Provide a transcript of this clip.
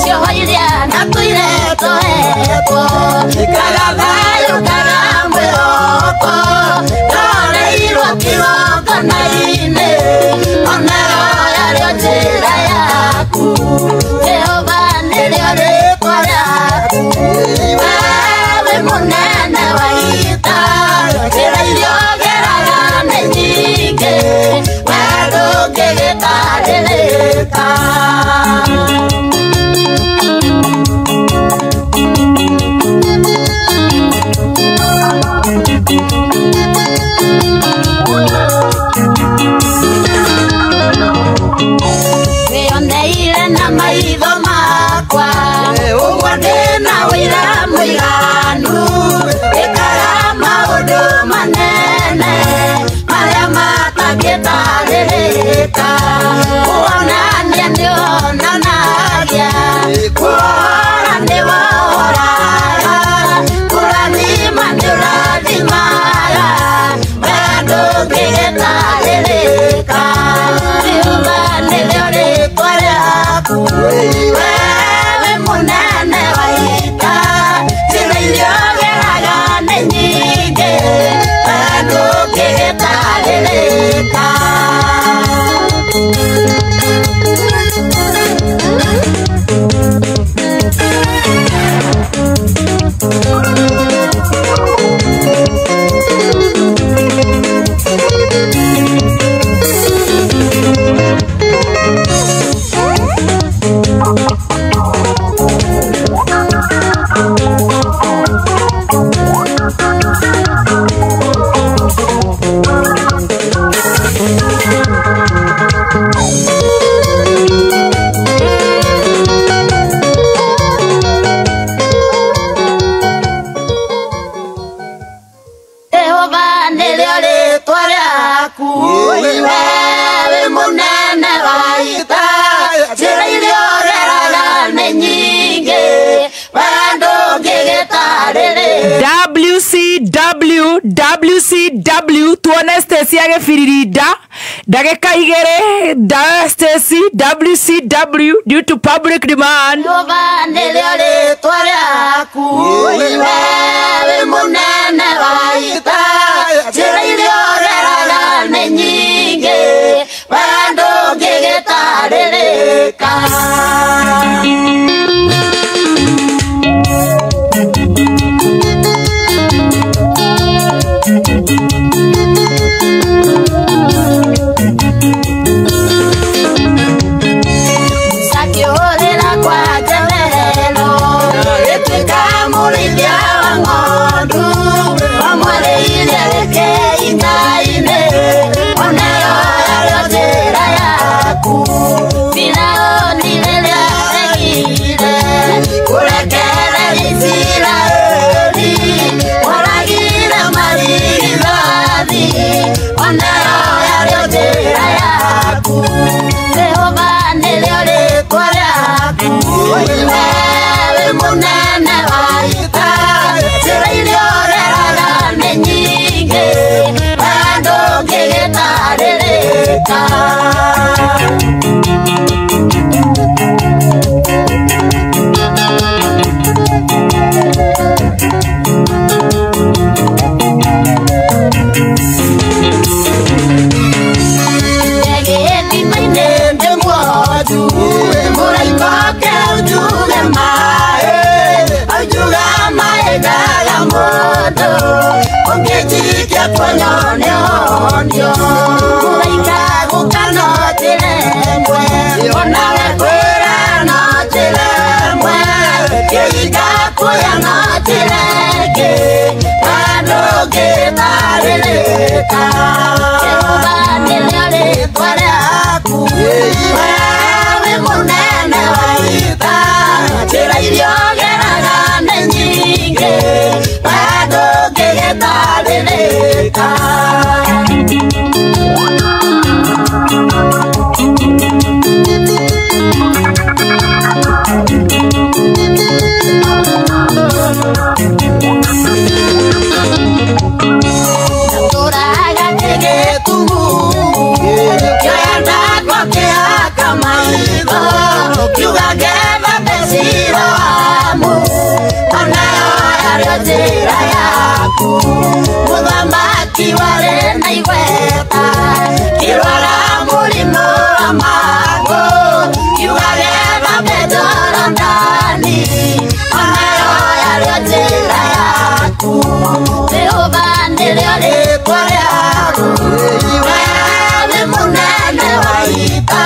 Shohoiria na tuire toeto Kagavayo kagamwiroko Toreirwo kiroko na ine Onero yario njira yaku Jehova nĩrĩo rĩtwa rĩaku Wewe mũnene wa ita Njĩra iria ũgeraga nĩ nyingĩ We ndũngĩgĩtarĩrĩka Wĩoneire na maitho makwa Ũguo ndĩna ũira mũiganu Ĩkaga maũndũ manene Marĩa matangĩtarĩrĩka Kuonania nĩonanagia Kuora nĩworaga Kũrathima nĩũrathimaga We ndũngĩgĩtarĩrĩka Jehova nĩrĩo rĩtwa rĩaku Wewe mũnene wa ita Njĩra iria ũgeraga nĩ nyingĩ We ndũngĩgĩtarĩrĩka Jehova nĩrĩo rĩtwa rĩaku Wewe mũnene wa ita Njĩra iria ũgeraga nĩ nyingĩ We ndũngĩgĩtarĩrĩka WCW tuone Stacy agĩbiririnda ndagĩka 2 da Stacy WCW due to public demand Jehova nĩrĩo rĩtwa rĩaku Wewe mũnene wa ita Njĩra iria ũgeraga nĩ nyingĩ We ndũngĩgĩtarĩrĩka Sakiorera kwa Jemelo Ĩtuĩka mũrĩithia wa ng'ondu Wamwereire rĩkĩinda-inĩ Onero yario njĩra yaku Firaũni rĩrĩa regire Kũrekereria Isiraeli Moragire marigithathi Onero yario njĩra yaku Jehova nĩrĩo rĩtwa rĩaku Wewe mũnene wa ita Njĩra iria ũgeraga nĩ nyingĩ We ndũngĩgĩtarĩrĩka Ndegĩthima-inĩ ndĩ mwoju Mũraika akĩnjuge maĩ Anjuga maĩ ndaga mũndũ Ũngĩnjikia kuonyo nĩ honio Mũraika gũka no njĩra ĩmwe Onawe kwĩra no njĩra ĩmwe Kĩhinga kuoya no njĩra ĩngĩ We ndũngĩtarĩrĩka Jehova nĩrĩo rĩtwa rĩaku Wewe mũnene wa ita Njĩra iria ũgeraga nĩ nyingĩ We ndũngĩgĩtarĩrĩka Turaga tegetumu Kĩanda kwa kĩhaka maitho kiuga getha besiro wamu onayo yario njĩra yaku mũthamaki warĩ na igweta kĩrwara mũrimũ wa magũ kiuga getha Petero ndani onayo yario njĩra yaku Jehova nĩrĩo rĩtwa rĩaku we nĩ mũnene wa ita